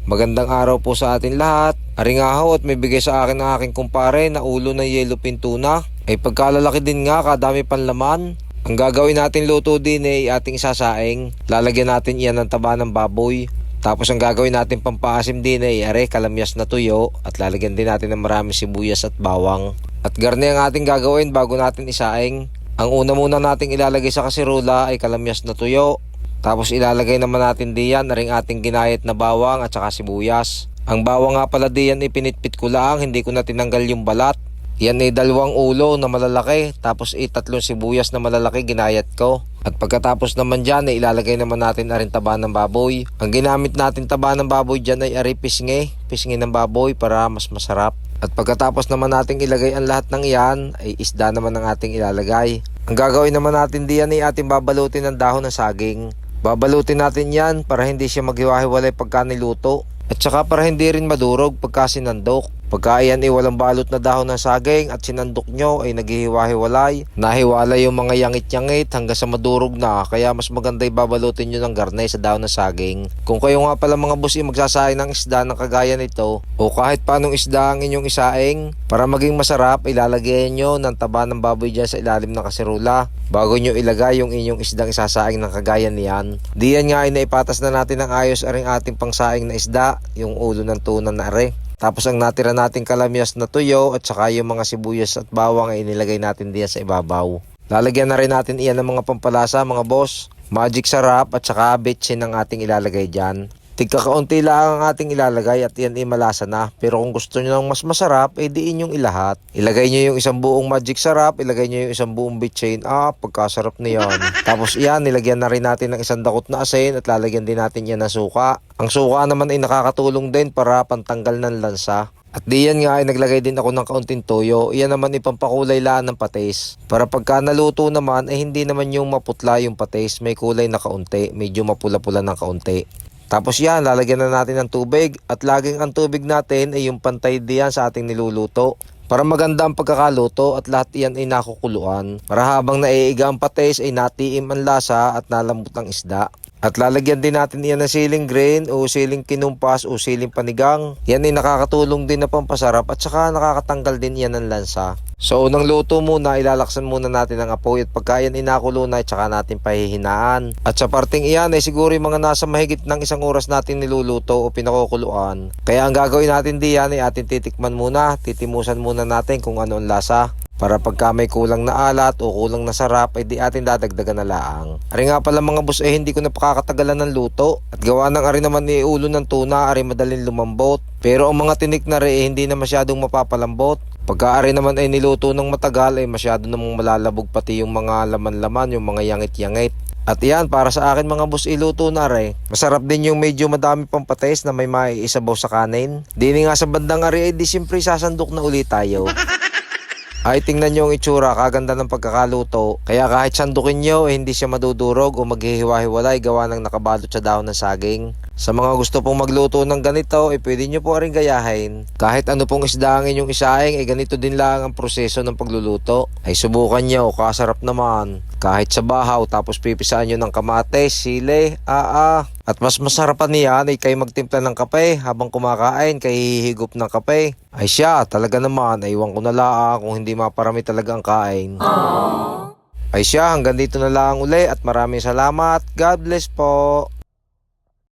Magandang araw po sa atin lahat. Ari nga ho at may bigay sa akin ng aking kumpare na ulo ng yellowfin tuna. Ay pagkalalaki din nga, kadami panlaman. Ang gagawin natin luto din ay ating isasaing. Lalagyan natin iyan ng taba ng baboy. Tapos ang gagawin natin pampaasim din ay kalamyas na tuyo. At lalagyan din natin ng maraming sibuyas at bawang. At garni ang ating gagawin bago natin isaing. Ang una muna nating ilalagay sa kasirola ay kalamyas na tuyo. Tapos ilalagay naman natin diyan aring ating ginayat na bawang at saka sibuyas. Ang bawang nga pala diyan ipinitpit ko lang, hindi ko na tinanggal yung balat. Yan ay 2 ulo na malalaki, tapos 3 sibuyas na malalaki ginayat ko. At pagkatapos naman dyan ay ilalagay naman natin aring taba ng baboy. Ang ginamit natin taba ng baboy dyan ay pisngi ng baboy para mas masarap. At pagkatapos naman nating ilagay ang lahat ng iyan ay isda naman ang ating ilalagay. Ang gagawin naman natin diyan ay ating babalutin ng dahon ng saging. Babalutin natin yan para hindi siya maghiwa-hiwalay pagka niluto. At saka para hindi rin madurog pagka sinandok. Pagka iyan ay walang balot na dahon ng saging at sinandok nyo ay naghihiwa-hiwalay. Nahiwalay yung mga yangit-yangit hanggang sa madurog na. Kaya mas maganda babalutin nyo ng garne sa dahon ng saging. Kung kayo nga pala mga boss magsasaing ng isda ng kagaya nito o kahit paanong isda ang inyong isaing, para maging masarap ilalagay nyo ng taba ng baboy dyan sa ilalim ng kaserola bago nyo ilagay yung inyong isdang isasaing ng kagaya niyan. Diyan nga ay naipatas na natin ng ayos aring ating pangsaing na isda, yung ulo ng tuna na are. Tapos ang natira nating kalamyas na tuyo at saka yung mga sibuyas at bawang ay inilagay natin diyan sa ibabaw. Lalagyan na rin natin iyan ng mga pampalasa mga boss. Magic sarap at saka betsin ang ating ilalagay dyan. Tigkakaunti lang ang ating ilalagay at iyan ay malasa na. Pero kung gusto nyo ng mas masarap, diin yung ilahat. Ilagay nyo yung isang buong magic sarap, ilagay nyo yung isang buong betsin. Pagkasarap na yan. Tapos iyan, nilagyan na rin natin ng isang dakot na asin at lalagyan din natin yan ng suka. Ang suka naman ay nakakatulong din para pantanggal ng lansa. At diyan nga ay naglagay din ako ng kaunting toyo. Iyan naman ipampakulay laan ng patis. Para pagka naluto naman ay hindi naman yung maputla yung patis. May kulay na kaunti. Medyo mapula-pula ng kaunti. Tapos yan, lalagyan na natin ng tubig. At laging ang tubig natin ay yung pantay diyan sa ating niluluto. Para maganda ang pagkakaluto at lahat iyan ay nakukuluan. Para habang naiiga ang patis ay natiim ang lasa at nalambot ang isda. At lalagyan din natin iyan ng siling green o siling kinumpas o siling panigang. Yan ay nakakatulong din na pampasarap at saka nakakatanggal din iyan ng lansa. So unang luto muna, ilalaksan muna natin ang apoy at pagka yan inakulo na, tsaka natin pahihinaan. At sa parting iyan ay siguro yung mga nasa mahigit ng 1 oras natin niluluto o pinakukuluan. Kaya ang gagawin natin diyan ay atin titikman muna, titimusan muna natin kung ano ang lasa. Para pagka may kulang na alat o kulang na sarap ay di atin dadagdagan na laang. Ari nga pala mga boss hindi ko na pakakatagalan ng luto. At gawa ng ari naman ulo ng tuna ari madaling lumambot. Pero ang mga tinik na hindi na masyadong mapapalambot. Pagka ari naman ay niluto ng matagal ay masyado namang malalabog pati yung mga laman-laman, yung mga yangit-yangit. At yan, para sa akin mga boss iluto na ari. Masarap din yung medyo madami pang patis na may maiisabaw sa kanin. Dini nga sa bandang ari di siyempre sasandok na ulit tayo. Ay tingnan nyo ang itsura, kaganda ng pagkakaluto. Kaya kahit sandukin nyo hindi siya madudurog o maghihiwa-hiwalay gawa ng nakabalot sa dahon ng saging. Sa mga gusto pong magluto ng ganito pwede nyo po rin gayahin. Kahit ano pong isda ang inyong isaing ganito din lang ang proseso ng pagluluto. Ay subukan nyo, kasarap naman. Kahit sa bahaw tapos pipisaan nyo ng kamates, sili, At mas masarapan niyan ay kayo magtimpla ng kape habang kumakain, kayo hihigop ng kape. Ay siya, talaga naman, iwan ko na lang kung hindi maparami talaga ang kain. Ay siya, hanggang dito na lang uli at maraming salamat. God bless po.